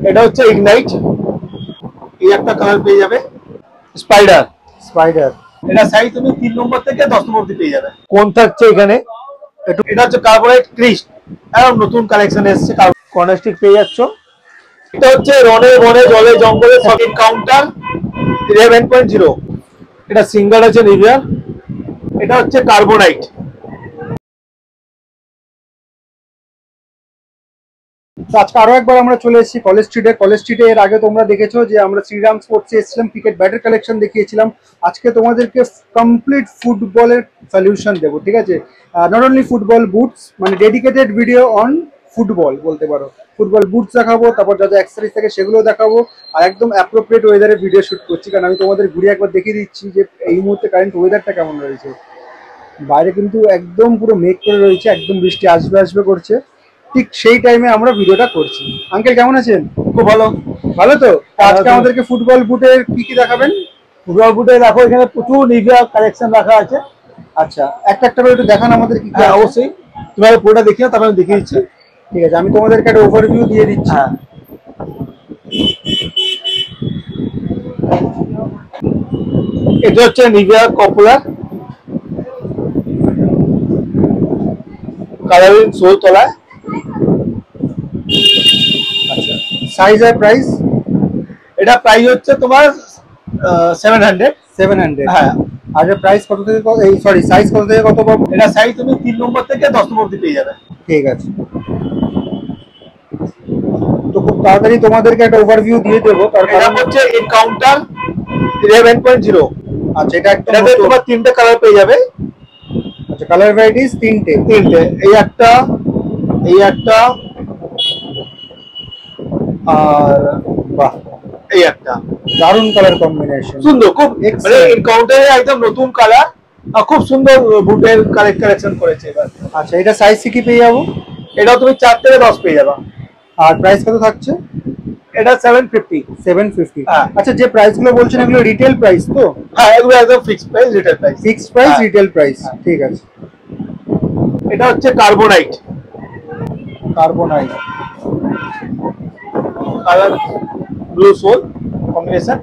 এটা হচ্ছে ইগনাইট, এই একটা কালার পেয়ে যাবে। স্পাইডার, স্পাইডার এটা সাইজ তুমি 3 নম্বর থেকে 10 নম্বর অবধি পেয়ে যাবে। কোন থাকছে এখানে, এটা হচ্ছে কার্বোনাইট ক্রিস্ট, এবং নতুন কালেকশন এসেছে কর্নার স্টিক পেয়ে যাচ্ছ। এটা হচ্ছে রনে বনে জলে জঙ্গলে সকেট কাউন্টার 11.0, এটা সিঙ্গেল আছে নিভিয়া। এটা হচ্ছে কার্বোনাইট। আজকে আরো একবার আমরা চলে এসেছি কলেজ স্ট্রিটে। কলেজ স্ট্রিটে এর আগে তোমরা দেখেছো যে আমরা শ্রীরাম স্পোর্টসে এসেছিলাম, ক্রিকেট ব্যাটের কালেকশন দেখিয়েছিলাম। আজকে তোমাদেরকে কমপ্লিট ফুটবলের সলিউশন দেবো, ঠিক আছে? নট অনলি ফুটবল বুটস, মানে ডেডিকেটেড ভিডিও অন ফুটবল বলতে পারো। ফুটবল বুটস দেখাবো, তারপর যা যা অ্যাক্সেসরিজ থাকে সেগুলো দেখাবো, আর একদম অ্যাপ্রোপ্রিয়েট ওয়েদারে ভিডিও শুট করছি। কারণ আমি তোমাদের ঘুরে একবার দেখিয়ে দিচ্ছি যে এই মুহূর্তে কারেন্ট ওয়েদারটা কেমন রয়েছে। বাইরে কিন্তু একদম পুরো মেঘ করে রয়েছে, একদম বৃষ্টি আসবে আসবে করছে। ঠিক সেই টাইমে আমরা ভিডিওটা করছি। আঙ্কেল কেমন আছেন? খুব ভালো। ভালো তো? আজকে আমাদেরকে ফুটবল বুটের কি কি দেখাবেন? ফুটবল বুটে দেখো এখানে প্রচুর নিভিয়া কালেকশন রাখা আছে। আচ্ছা, একটা একটা করে একটু দেখান আমাদের কি কি। হ্যাঁ অবশ্যই, তুমি পুরোটা দেখিও, তারপরে আমি দেখিয়ে দিচ্ছি। ঠিক আছে, আমি তোমাদেরকে একটা ওভারভিউ দিয়ে দিচ্ছি। হ্যাঁ, এটা হচ্ছে নিভিয়া পপুলার কালারিং সোল তলায়। আচ্ছা, সাইজ আর প্রাইস? এটা প্রাইস হচ্ছে তোমার 700। 700। হ্যাঁ। আর প্রাইস কত থেকে এই সরি সাইজ কত থেকে কত পাবো? এটা সাইজ তুমি 3 নম্বর থেকে 10 নম্বর অবধি পেয়ে যাবে। ঠিক আছে, তো খুব তাড়াতাড়ি তোমাদেরকে একটা ওভারভিউ দিয়ে দেবো। তার কারণ হচ্ছে এনকাউন্টার 11.0। আচ্ছা, এটা একটা তোমার 3টে কালার পেয়ে যাবে। আচ্ছা, কালার ভ্যারাইটিস 3টে। এই একটা, এই একটা, আর বাহ, এই একটা। দারুণ কালার কম্বিনেশন, সুন্দর খুব। মানে এনকাউন্টারে একদম নতুন কালার, খুব সুন্দর বুটের কালেকশন করেছে এবার। আচ্ছা, এটা সাইজ কি পেয়ে যাবো? এটাও তুমি 4 থেকে 10 পেয়ে যাবে। আর প্রাইস কত থাকছে? এটা 750। 750। হ্যাঁ। আচ্ছা, যে প্রাইস গুলো বলছেন এগুলো রিটেল প্রাইস তো? হ্যাঁ, এগুলো একদম fixed price, retail price. Fixed price, retail price. ঠিক আছে। এটা হচ্ছে কার্বোনাইট, কার্বোনাইট কালার ব্লু সোল কম্বিনেশন।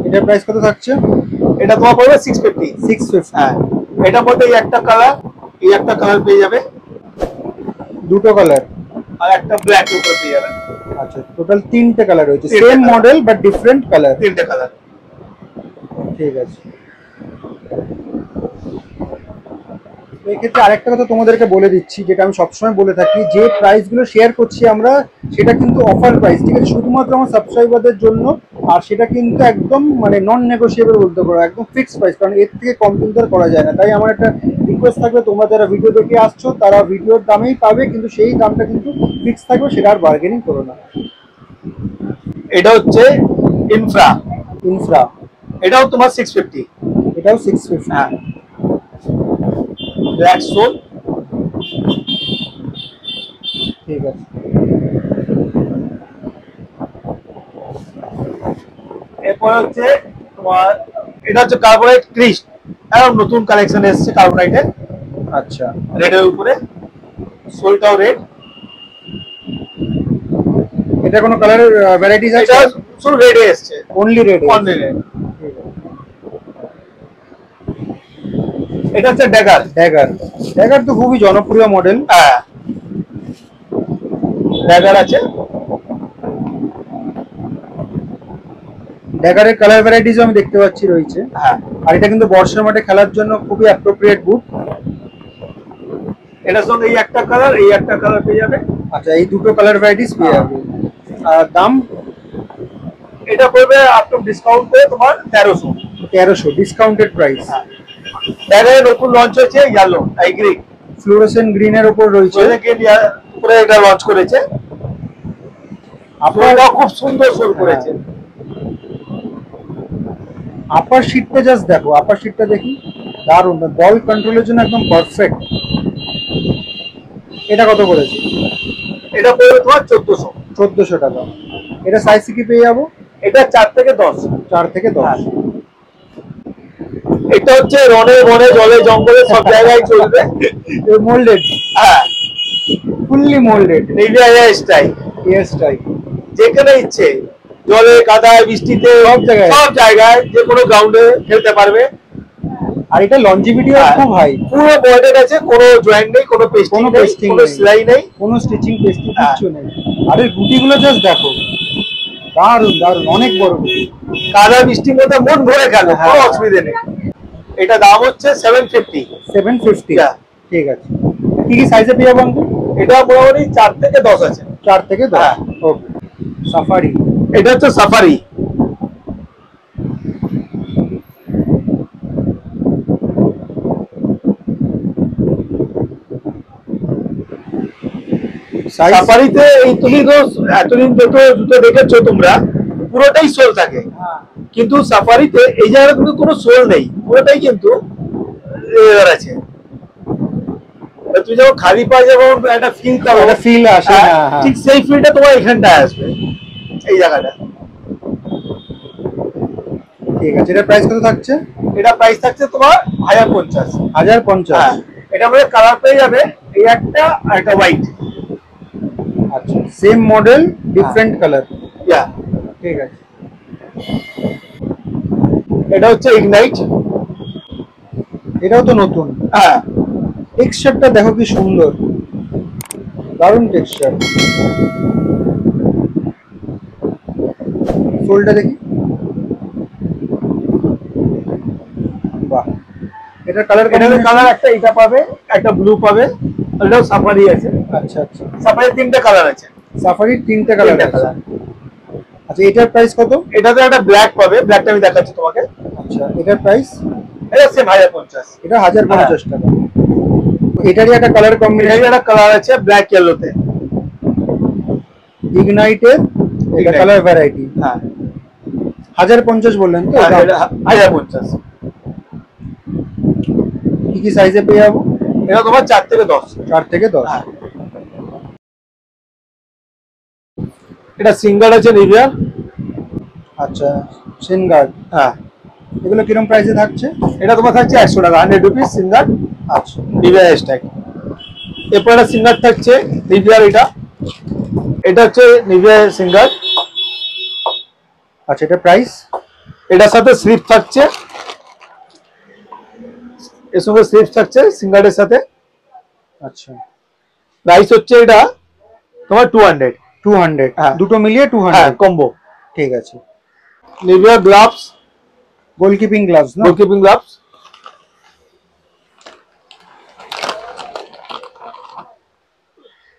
এটার প্রাইস কত থাকছে? এটা তোমার পড়বে 650। 650। হ্যাঁ, এটার মধ্যে এই একটা কালার, এই একটা কালার পেয়ে যাবে, দুটো কালার, আর একটা ব্ল্যাক উপরে পেয়ে যাবে। আচ্ছা, টোটাল 3টে কালার রয়েছে, same model but different colour. 3টে কালার। ঠিক আছে। এই ক্ষেত্রে আরেকটা কথা তোমাদেরকে বলে দিচ্ছি, যেটা আমি সবসময় বলে থাকি, যে প্রাইসগুলো শেয়ার করছি আমরা সেটা কিন্তু অফার প্রাইস, ঠিক আছে? শুধুমাত্র আমার সাবস্ক্রাইবারদের জন্য। আর সেটা কিন্তু একদম মানে নন নেগোসিয়েবল বলতে পারো, একদম ফিক্সড প্রাইস, কারণ এর থেকে কম কিন্তু আর করা যায় না। তাই আমার একটা রিকোয়েস্ট থাকবে, তোমরা যারা ভিডিও দেখে আসছো তারা ভিডিওর দামেই পাবে, কিন্তু সেই দামটা কিন্তু ফিক্স থাকবে, সেটা আর বার্গেনিং করো না। এটা হচ্ছে ইনফ্রা। ইনফ্রা, এটাও তোমার 650। এটাও 650। হ্যাঁ, ব্ল্যাক সোল। ঠিক আছে। এরপর হচ্ছে তোমার এটা হচ্ছে কার্বোনাইট ক্রিস্ট, এবং নতুন কালেকশন এসেছে কার্বোনাইটের। আচ্ছা, রেডের উপরে, সোলটাও রেড। এটা কোনো কালারের ভ্যারাইটিস আছে? এটা শুধু রেডে এসেছে, অনলি রেড। Only red. এটা হচ্ছে ড্যাগার। ড্যাগার, ড্যাগার তো খুবই জনপ্রিয় মডেল। হ্যাঁ, ড্যাগার আছে। ড্যাগারের কালার ভ্যারাইটিস আমি দেখতে পাচ্ছি রয়েছে। হ্যাঁ, আর এটা কিন্তু বর্ষার মাঠে খেলার জন্য খুবই অ্যাপ্রোপ্রিয়েট বুট। এটার সঙ্গে এই একটা কালার, এই একটা কালার পেয়ে যাবে। আচ্ছা, এই দুটো কালার ভ্যারাইটিস পেয়ে যাবে। আর দাম? এটা পড়বে আফটার ডিসকাউন্ট করে তোমার 1300। 1300 ডিসকাউন্টেড প্রাইস। ড্যাগারের নতুন লঞ্চ হয়েছে ইয়েলো আইগ্রি ফ্লোরোসেন্ট গ্রিনের উপর রয়েছে। পুরো এটা লঞ্চ করেছে, আপনারা খুব সুন্দর সোল করেছে। আপার শীটটা জাস্ট দেখো, আপার শীটটা দেখি, দারুণ, বল কন্ট্রোলের জন্য একদম পারফেক্ট। এটা কত করেছে? এটা পড়বে তোমার 1400। 1400 টাকা। এটা সাইজ কি পেয়ে যাবো? এটা 4 থেকে 10। 4 থেকে 10। এটা হচ্ছে রনে বনে জলে জঙ্গলে সব জায়গায় চলবে। মোল্ডেড। হ্যাঁ, fully moulded Nivea air style. Air style, যেখানে ইচ্ছে জলে কাদায় বৃষ্টিতে সব জায়গায় যে কোনো গ্রাউন্ডে খেলতে পারবে। আর এটা লঞ্জিভিটিও খুব হাই, পুরো বডির আছে, কোনো জয়েন্ট নেই, কোনো পেস্টিং নেই, কোনো সেলাই নেই, কোনো স্টিচিং পেস্টিং কিছু নেই। আর এর গুটিগুলো জাস্ট দেখো, দারুন দারুন, অনেক বড় গুটি। কাদা বৃষ্টির মধ্যে মন ভরে খেলো, কোনো অসুবিধা নেই। এটা দাম হচ্ছে 750। 750, ঠিক আছে। কি কি সাইজে পেয়ে যাবো আঙ্কেল? এটা মোটামুটি 4 থেকে 10 আছে। 4 থেকে 10, ওকে। সাফারি, এটা হচ্ছে সাফারি। সাফারিতে এই তুমি তো এতদিন যত জুতো দেখেছো তোমরা, পুরোটাই সোল থাকে, কিন্তু সাফারিতে এই জায়গাটা কিন্তু কোনো সোল নেই, পুরোটাই কিন্তু লেদার আছে। তুমি যখন খালি পায়ে যখন একটা ফিল পাবে, একটা ফিল আসে, ঠিক সেই ফিলটা তোমার এখানটায় আসবে, এই জায়গাটা। ঠিক আছে, এটা প্রাইস কত থাকছে? এটা প্রাইস থাকছে তোমার 1050। 1050, এটা মধ্যে কালার পেয়ে যাবে, এই একটা আর একটা হোয়াইট। আচ্ছা, সেম মডেল ডিফারেন্ট কালার, ঠিক আছে। এটা হচ্ছে ইগনাইট। এটাও তো নতুন। টেক্সচারটা দেখো কি সুন্দর, দারুণ টেক্সচার। সোলটা দেখি, বাহ। এটা কালার কালার একটা এটা পাবে, একটা ব্লু পাবে, এটাও সাফারি আছে। আচ্ছা আচ্ছা, সাফারির 3টে কালার আছে। সাফারির 3টে কালার আছে। আচ্ছা, এটার প্রাইস কত? এটাতে একটা ব্ল্যাক পাবে, ব্ল্যাকটা আমি দেখাচ্ছি তোমাকে। আচ্ছা, এটার প্রাইস? এটা সেম 1050। এটা 1050 টাকা। এটারই একটা কালার কম্বিনেশন, একটা কালার আছে ব্ল্যাক ইয়েলোতে, ইগনাইটের এটা কালার ভ্যারাইটি। 1050 বললেন তো? 1050। কি কি সাইজে পেয়ে যাবো? এটা তোমার 4 থেকে 10। 4 থেকে 10, এটা সিঙ্গার আছে নিভিয়া। আচ্ছা, সিনগার্ড, এগুলো কিরকম প্রাইসে থাকছে? এটা তোমার থাকছে 100 টাকা, 100 রুপিস সিঙ্গার। আচ্ছা, নিভিয়া স্টাইল। এরপর একটা সিঙ্গার থাকছে নিভিয়ার, এটা হচ্ছে নিভিয়া সিঙ্গার। আচ্ছা, এটা প্রাইস? এটার সাথে স্লিপ থাকছে, এর সঙ্গে স্লিপ থাকছে সিঙ্গারের সাথে। আচ্ছা, প্রাইস হচ্ছে এটা তোমার 200। 200, দুটো মিলিয়ে 200 কম্বো। ঠিক আছে। নিভিয়া গ্লাভস, গোলকিপিং গ্লাভস না? গোলকিপিং গ্লাভস।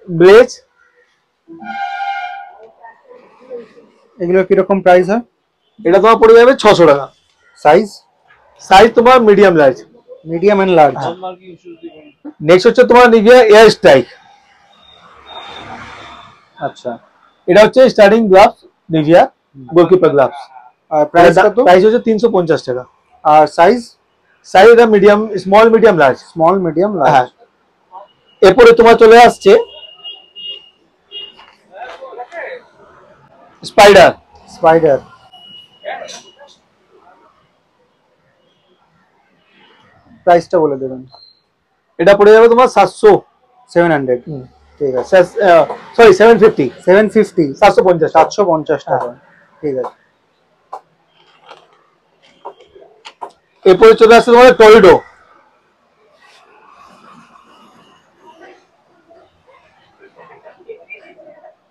ব্লেজ, এগুলো কিরকম প্রাইস হয়? এটা তোমার পড়ে যাবে 600 টাকা। সাইজ? সাইজ তোমার medium large. Medium and large. Next হচ্ছে তোমার নিভিয়া এয়ার স্ট্রাইক। আচ্ছা, এটা হচ্ছে starting gloves Nivia goalkeeper gloves. আর প্রাইস কত? প্রাইস হচ্ছে 350 টাকা। আর সাইজ? সাইজ এটা medium, small, medium, large. Small, medium, large. এরপরে তোমার চলে আসছে স্পাইডার। স্পাইডার প্রাইসটা বলে দেবেন। এটা পড়ে যাবে তোমার 700। 700, ঠিক আছে। সরি 750। 750, 750 750 টাকা, ঠিক আছে। এরপরে চলে আসছে তোমার টরিডো।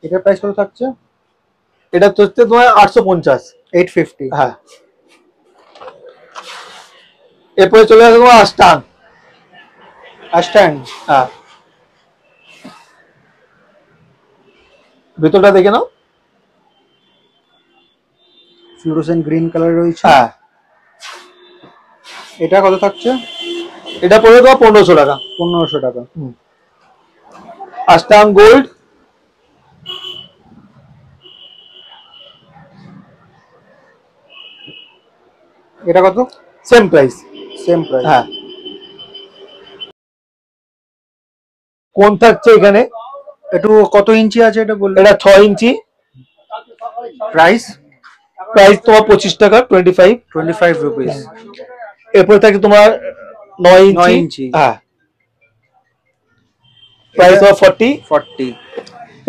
এটার প্রাইস কত থাকছে? এটা হচ্ছে তোমার 850। 850, এরপরে চলে আসছে তোমার আস্টাং। আস্টাং, ভেতরটা দেখে নাও, ফ্লুরোসেন্ট গ্রিন কালার রয়েছে। এটা কত থাকছে? এটা পড়বে তোমার 1500 টাকা। 1500 টাকা। আস্টাং গোল্ড। এটা কত? Same price. Same price. কোন থাকছে এখানে? একটু কত ইঞ্চি আছে এটা বললে? এটা 6 ইঞ্চি। প্রাইস? প্রাইস তোমার 25 টাকা, 25 রুপিস। এরপরে থাকে তোমার 9 ইঞ্চি। Price of 40। 40।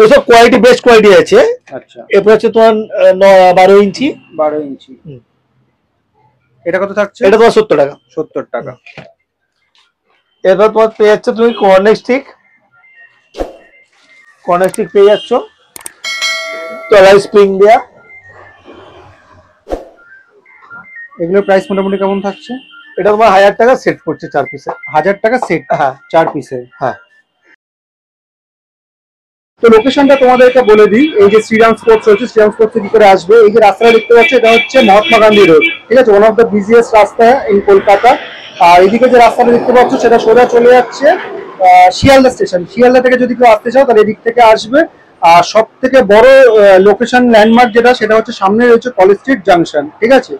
এসব কোয়ালিটি বেস্ট কোয়ালিটি আছে। আচ্ছা, এরপর হচ্ছে তোমার 12 ইঞ্চি। 12 ইঞ্চি। এটা কত থাকছে? এটা তোমার 70 টাকা। 70 টাকা। এরপর তোমার পেয়ে যাচ্ছ তুমি কর্নার স্টিক। কর্নার স্টিক পেয়ে যাচ্ছ তলায় স্প্রিং দেয়া। এগুলোর প্রাইস মোটামুটি কেমন থাকছে? এটা তোমার 1000 টাকা সেট পড়ছে 4 পিসে। 1000 টাকা সেট? হ্যাঁ, 4 পিসের। হ্যাঁ। তো লোকেশনটা তোমাদেরকে বলে দিই, এই যে শ্রীরাম স্পোর্টস হচ্ছে, শ্রীরাম স্পোর্টসে কি করে আসবে, এই যে রাস্তাটা দেখতে পাচ্ছ এটা হচ্ছে মহাত্মা গান্ধী রোড, ঠিক আছে, ওয়ান অফ দ্য বিজিয়েস্ট রাস্তা ইন কলকাতা। আর এদিকে যে রাস্তাটা দেখতে পাচ্ছ সেটা সোজা চলে যাচ্ছে শিয়ালদা স্টেশন। শিয়ালদা থেকে যদি কেউ আসতে চাও তাহলে এদিক থেকে আসবে। আর সব থেকে বড় লোকেশন ল্যান্ডমার্ক যেটা, সেটা হচ্ছে সামনে রয়েছে কলেজ স্ট্রিট জাংশন, ঠিক আছে।